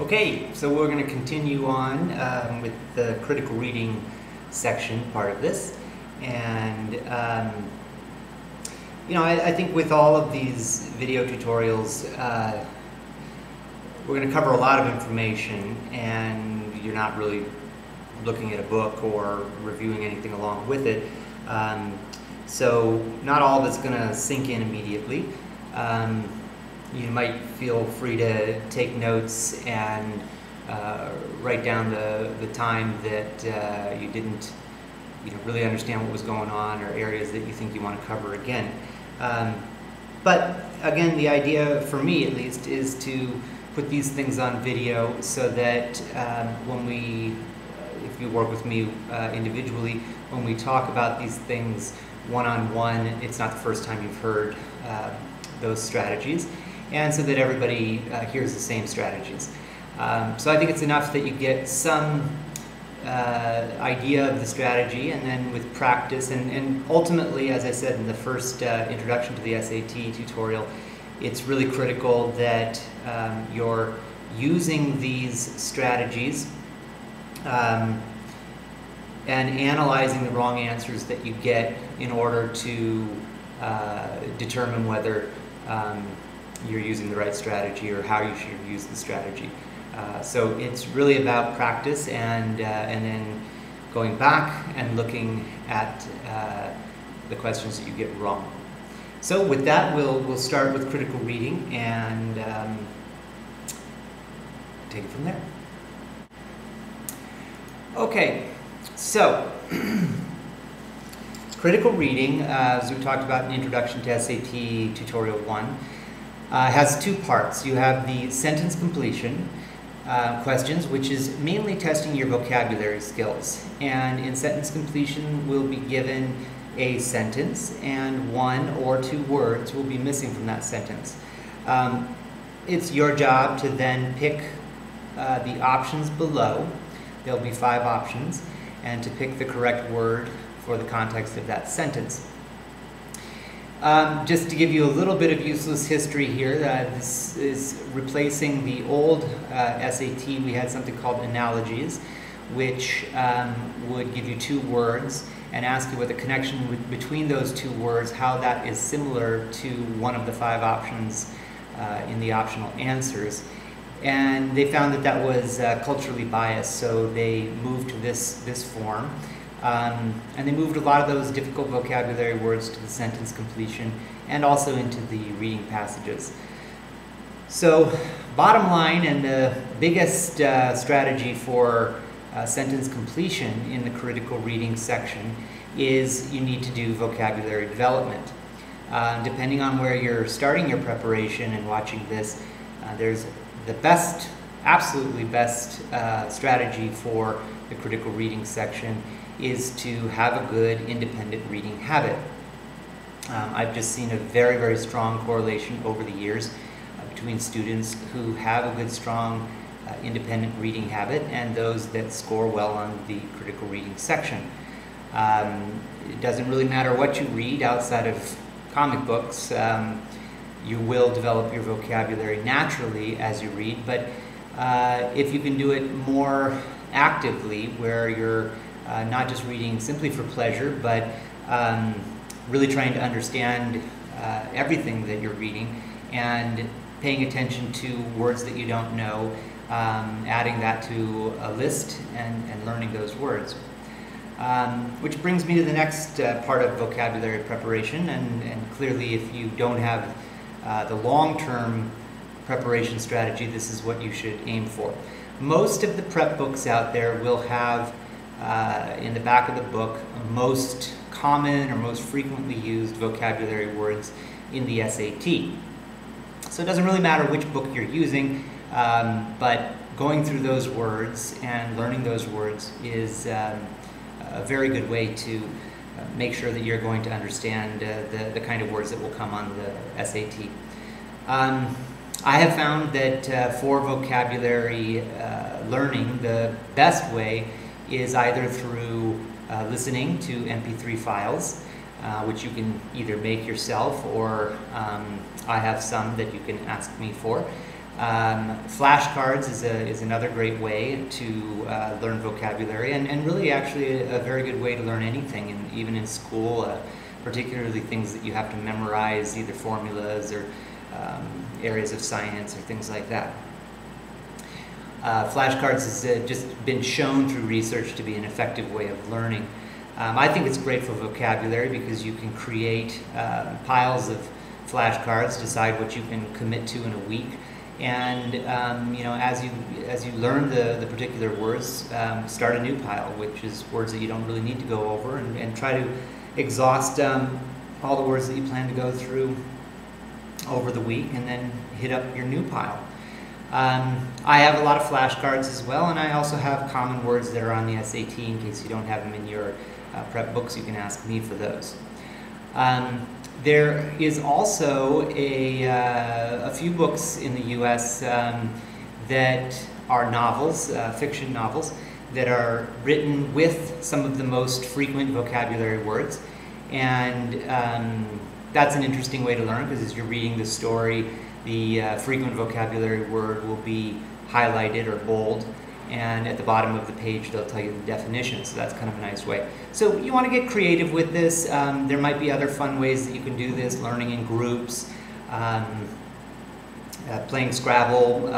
Okay, so we're going to continue on with the critical reading section part of this. And, I think with all of these video tutorials, we're going to cover a lot of information, and you're not really looking at a book or reviewing anything along with it. So not all of it's going to sink in immediately. You might feel free to take notes and write down the time that you didn't really understand what was going on, or areas that you think you want to cover again. But again, the idea, for me at least, is to put these things on video so that if you work with me individually, when we talk about these things one-on-one, it's not the first time you've heard those strategies, and so that everybody hears the same strategies. So I think it's enough that you get some idea of the strategy, and then with practice, and ultimately, as I said in the first introduction to the SAT tutorial, it's really critical that you're using these strategies and analyzing the wrong answers that you get in order to determine whether you're using the right strategy or how you should use the strategy. So it's really about practice and then going back and looking at the questions that you get wrong. So with that, we'll start with critical reading and take it from there. Okay, so critical reading, as we talked about in Introduction to SAT Tutorial 1, has two parts. You have the sentence completion questions, which is mainly testing your vocabulary skills. And in sentence completion, we'll be given a sentence, and one or two words will be missing from that sentence. It's your job to then pick the options below. There'll be 5 options, and to pick the correct word for the context of that sentence. Just to give you a little bit of useless history here, this is replacing the old SAT. We had something called analogies, which would give you 2 words and ask you what the connection between those 2 words, how that is similar to one of the 5 options in the optional answers. And they found that that was culturally biased, so they moved to this form. And they moved a lot of those difficult vocabulary words to the sentence completion and also into the reading passages. So bottom line, and the biggest strategy for sentence completion in the critical reading section, is you need to do vocabulary development. Depending on where you're starting your preparation and watching this, there's the best, absolutely best strategy for the critical reading section is to have a good independent reading habit. I've just seen a very, very strong correlation over the years between students who have a good, strong independent reading habit and those that score well on the critical reading section. It doesn't really matter what you read outside of comic books. You will develop your vocabulary naturally as you read, but if you can do it more actively, where you're not just reading simply for pleasure, but really trying to understand everything that you're reading and paying attention to words that you don't know, adding that to a list and learning those words. Which brings me to the next part of vocabulary preparation, and clearly if you don't have the long-term preparation strategy, this is what you should aim for. Most of the prep books out there will have in the back of the book most common or most frequently used vocabulary words in the SAT. So it doesn't really matter which book you're using, but going through those words and learning those words is a very good way to make sure that you're going to understand the kind of words that will come on the SAT. I have found that for vocabulary learning, the best way is either through listening to MP3 files, which you can either make yourself, or I have some that you can ask me for. Flashcards is another great way to learn vocabulary, and really actually a very good way to learn anything, even in school, particularly things that you have to memorize, either formulas or areas of science or things like that. Flashcards has just been shown through research to be an effective way of learning. I think it's great for vocabulary because you can create piles of flashcards, decide what you can commit to in a week, and you know, as you learn the particular words, start a new pile, which is words that you don't really need to go over, and try to exhaust all the words that you plan to go through over the week, and then hit up your new pile. I have a lot of flashcards as well, and I also have common words that are on the SAT. In case you don't have them in your prep books, you can ask me for those. There is also a few books in the U.S. That are novels, fiction novels, that are written with some of the most frequent vocabulary words, and that's an interesting way to learn, because as you're reading the story, the frequent vocabulary word will be highlighted or bold, and at the bottom of the page they'll tell you the definition, so that's kind of a nice way. So you want to get creative with this. There might be other fun ways that you can do this, learning in groups, playing Scrabble.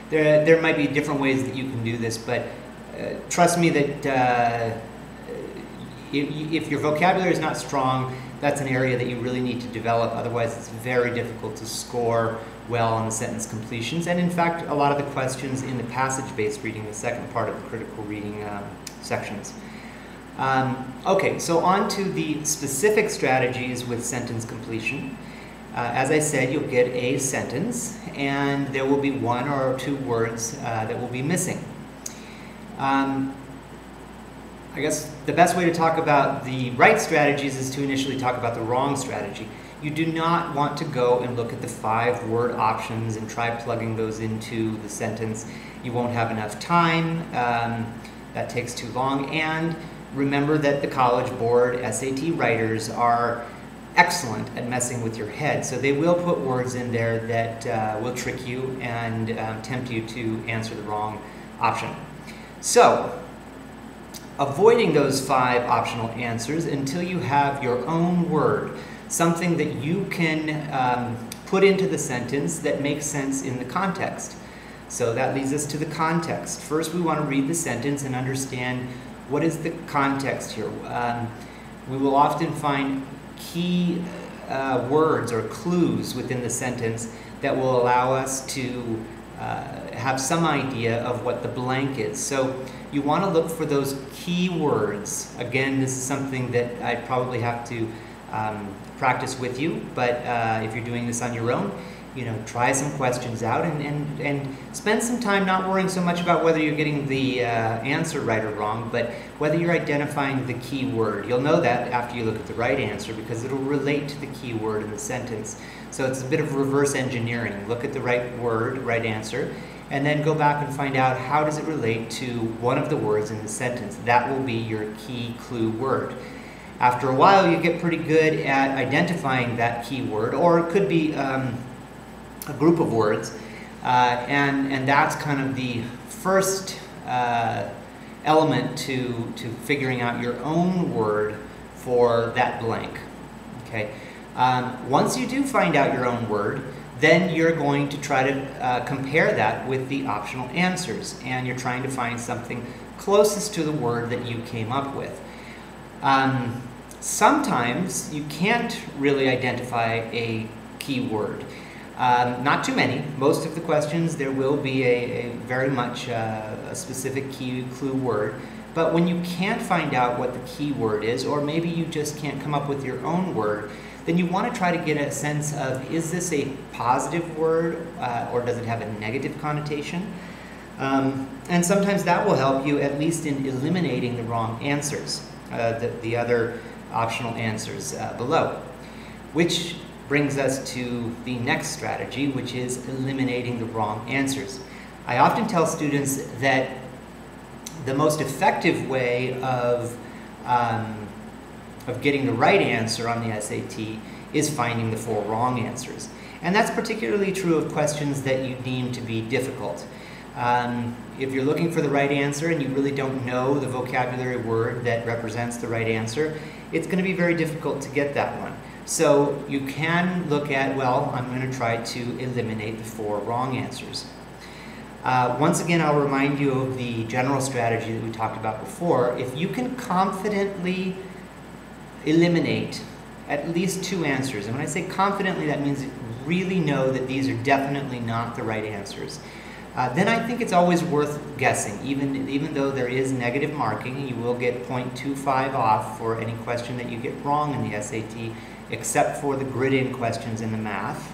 There might be different ways that you can do this, but trust me that if your vocabulary is not strong, that's an area that you really need to develop. Otherwise, it's very difficult to score well on the sentence completions. And in fact, a lot of the questions in the passage-based reading, the second part of the critical reading sections. Okay, so on to the specific strategies with sentence completion. As I said, you'll get a sentence, and there will be one or two words that will be missing. I guess the best way to talk about the right strategies is to initially talk about the wrong strategy. You do not want to go and look at the 5-word options and try plugging those into the sentence. You won't have enough time. That takes too long. And remember that the College Board SAT writers are excellent at messing with your head. So they will put words in there that will trick you and tempt you to answer the wrong option. So, avoiding those 5 optional answers until you have your own word, something that you can put into the sentence that makes sense in the context. So that leads us to the context. First, we want to read the sentence and understand what is the context here. We will often find key words or clues within the sentence that will allow us to have some idea of what the blank is. So you want to look for those key words. Again, this is something that I'd probably have to practice with you, but if you're doing this on your own, you know, try some questions out and spend some time not worrying so much about whether you're getting the answer right or wrong, but whether you're identifying the key word. You'll know that after you look at the right answer, because it'll relate to the key word in the sentence. So it's a bit of reverse engineering. Look at the right word, right answer, and then go back and find out how does it relate to one of the words in the sentence. That will be your key clue word. After a while, you get pretty good at identifying that key word, or it could be a group of words, and that's kind of the first element to figuring out your own word for that blank. Okay. Once you do find out your own word, then you're going to try to compare that with the optional answers, and you're trying to find something closest to the word that you came up with. Sometimes you can't really identify a key word. Not too many. Most of the questions there will be a very much a specific key clue word, but when you can't find out what the key word is, or maybe you just can't come up with your own word, then you want to try to get a sense of, is this a positive word or does it have a negative connotation? And sometimes that will help you at least in eliminating the wrong answers, the other optional answers below. Which brings us to the next strategy, which is eliminating the wrong answers. I often tell students that the most effective way of getting the right answer on the SAT is finding the 4 wrong answers. And that's particularly true of questions that you deem to be difficult. If you're looking for the right answer and you really don't know the vocabulary word that represents the right answer, it's going to be very difficult to get that one. So you can look at, well, I'm going to try to eliminate the 4 wrong answers. Once again, I'll remind you of the general strategy that we talked about before. If you can confidently eliminate at least 2 answers, and when I say confidently, that means really know that these are definitely not the right answers, then I think it's always worth guessing. Even though there is negative marking, you will get 0.25 off for any question that you get wrong in the SAT, except for the grid-in questions in the math.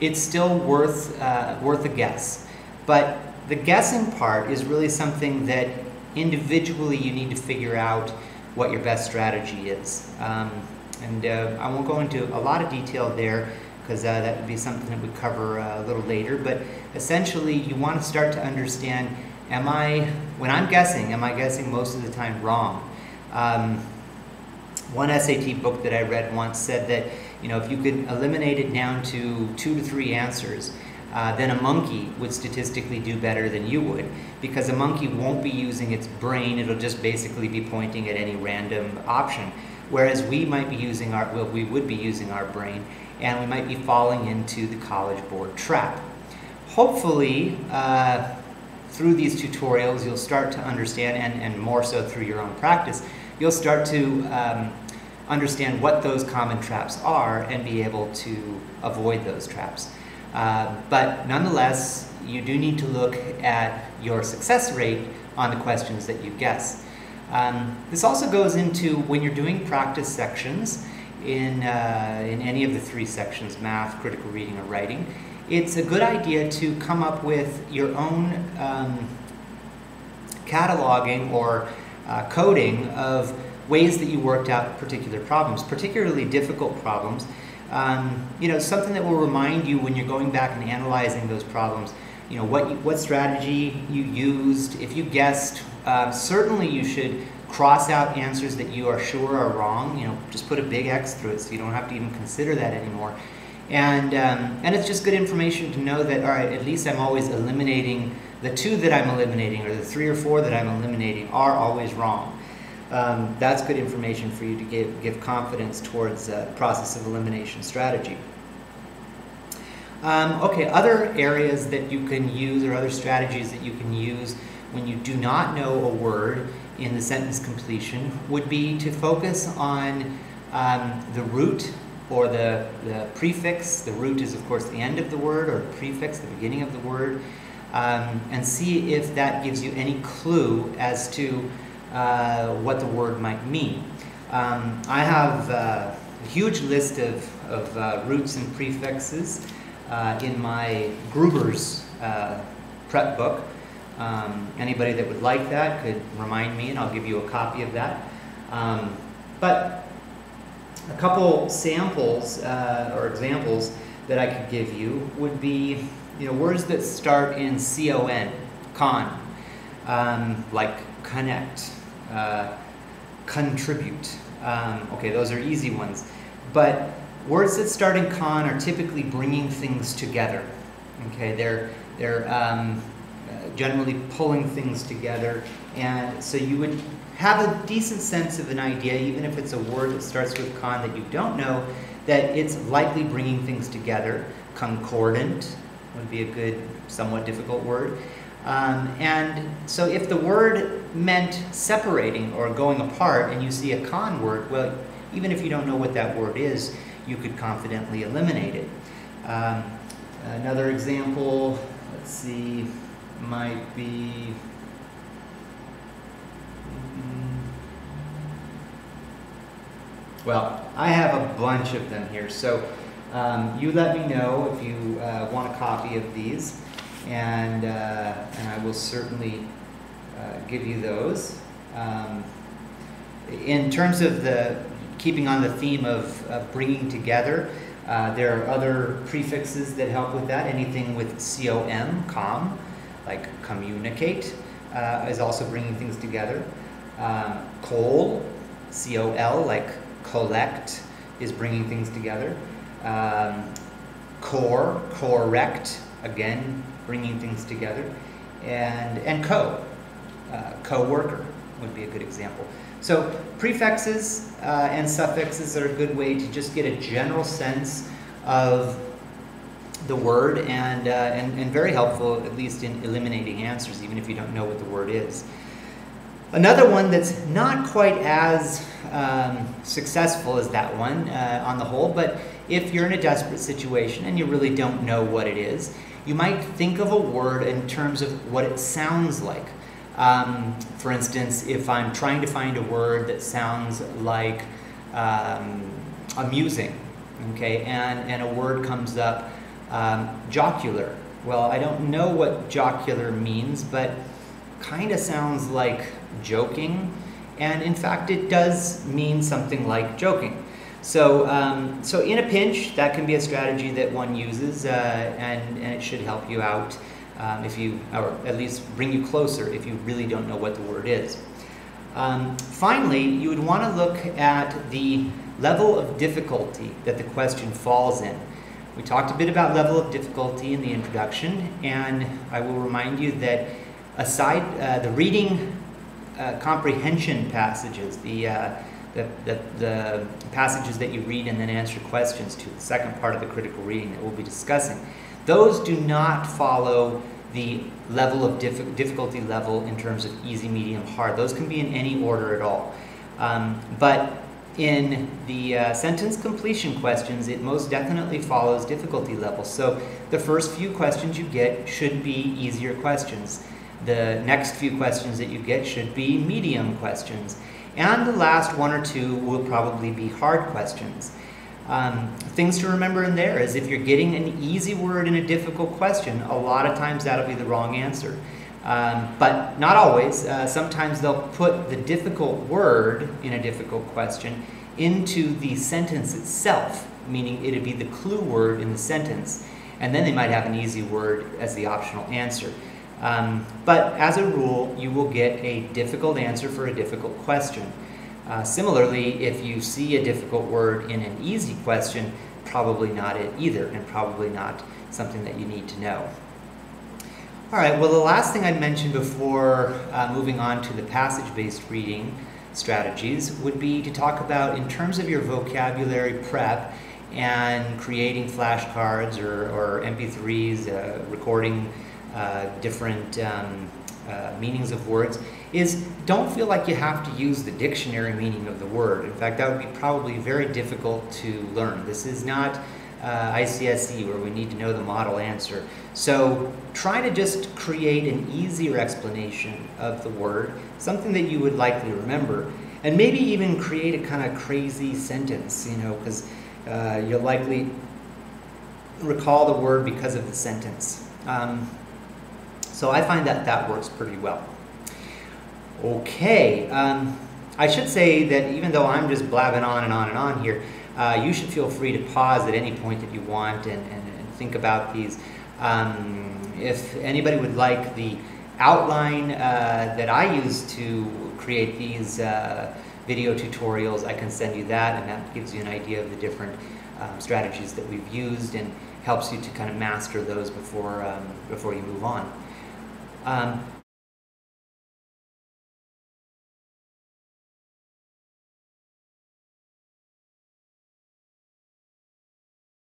It's still worth a guess. But the guessing part is really something that individually you need to figure out what your best strategy is. I won't go into a lot of detail there, because that would be something that we cover a little later. But essentially, you want to start to understand, when I'm guessing, am I guessing most of the time wrong? One SAT book that I read once said that, if you could eliminate it down to 2 to 3 answers, then a monkey would statistically do better than you would, because a monkey won't be using its brain. It'll just basically be pointing at any random option. Whereas we might be using we would be using our brain, and we might be falling into the College Board trap. Hopefully, through these tutorials, you'll start to understand, and more so through your own practice, you'll start to understand what those common traps are and be able to avoid those traps. But nonetheless, you do need to look at your success rate on the questions that you guess. This also goes into when you're doing practice sections in any of the 3 sections, math, critical reading, or writing. It's a good idea to come up with your own cataloging or coding of ways that you worked out particular problems, particularly difficult problems. Something that will remind you when you're going back and analyzing those problems, what strategy you used. If you guessed, certainly you should cross out answers that you are sure are wrong. Just put a big X through it so you don't have to even consider that anymore. And it's just good information to know that, all right, at least I'm always eliminating the 2 that I'm eliminating, or the 3 or 4 that I'm eliminating are always wrong. That's good information for you to give confidence towards the process of elimination strategy. Okay, other areas that you can use, or other strategies that you can use when you do not know a word in the sentence completion, would be to focus on the root or the prefix. The root is, of course, the end of the word, or the prefix, the beginning of the word, and see if that gives you any clue as to what the word might mean. I have a huge list of roots and prefixes in my Gruber's prep book. Anybody that would like that could remind me, and I'll give you a copy of that. But a couple samples or examples that I could give you would be, words that start in con, like connect, contribute. Okay, those are easy ones. But words that start in con are typically bringing things together. Okay, they're generally pulling things together, and so you would have a decent sense of an idea, even if it's a word that starts with con that you don't know, that it's likely bringing things together. Concordant would be a good, somewhat difficult word. And so if the word meant separating or going apart, and you see a con word, well, even if you don't know what that word is, you could confidently eliminate it. Another example, let's see, might be, well, I have a bunch of them here, so you let me know if you want a copy of these, and I will certainly give you those. In terms of keeping on the theme of bringing together, there are other prefixes that help with that. Anything with com, like communicate, is also bringing things together. Col, like collect, is bringing things together. Correct, again, bringing things together. And co-worker would be a good example. So prefixes and suffixes are a good way to just get a general sense of the word, and very helpful, at least in eliminating answers, even if you don't know what the word is. Another one that's not quite as successful as that one on the whole, but if you're in a desperate situation and you really don't know what it is, you might think of a word in terms of what it sounds like. For instance, if I'm trying to find a word that sounds like amusing, okay, and a word comes up, jocular. Well, I don't know what jocular means, but kind of sounds like joking, and in fact it does mean something like joking. So in a pinch, that can be a strategy that one uses, and it should help you out if you, or at least bring you closer if you really don't know what the word is. Finally, you would want to look at the level of difficulty that the question falls in. We talked a bit about level of difficulty in the introduction, and I will remind you that aside the reading comprehension passages, the passages that you read and then answer questions to, the second part of the critical reading that we'll be discussing, those do not follow the level of difficulty level in terms of easy, medium, hard. Those can be in any order at all. But in the sentence completion questions, it most definitely follows difficulty level. So the first few questions you get should be easier questions. The next few questions that you get should be medium questions. And the last one or two will probably be hard questions. Things to remember in there is if you're getting an easy word in a difficult question, a lot of times that'll be the wrong answer. But not always. Sometimes they'll put the difficult word in a difficult question into the sentence itself, meaning it'd be the clue word in the sentence, and then they might have an easy word as the optional answer. But as a rule, you will get a difficult answer for a difficult question. Similarly, if you see a difficult word in an easy question, probably not it either, and probably not something that you need to know. All right, well, the last thing I mentioned before moving on to the passage-based reading strategies would be to talk about, in terms of your vocabulary prep and creating flashcards or MP3s, recording different meanings of words, is don't feel like you have to use the dictionary meaning of the word. In fact, that would be probably very difficult to learn. This is not ICSE where we need to know the model answer. So try to just create an easier explanation of the word, something that you would likely remember, and maybe even create a kind of crazy sentence, you know, because you'll likely recall the word because of the sentence. So I find that that works pretty well. Okay, I should say that even though I'm just blabbing on and on and on here, you should feel free to pause at any point that you want and think about these. If anybody would like the outline that I use to create these video tutorials, I can send you that, and that gives you an idea of the different strategies that we've used and helps you to kind of master those before you move on.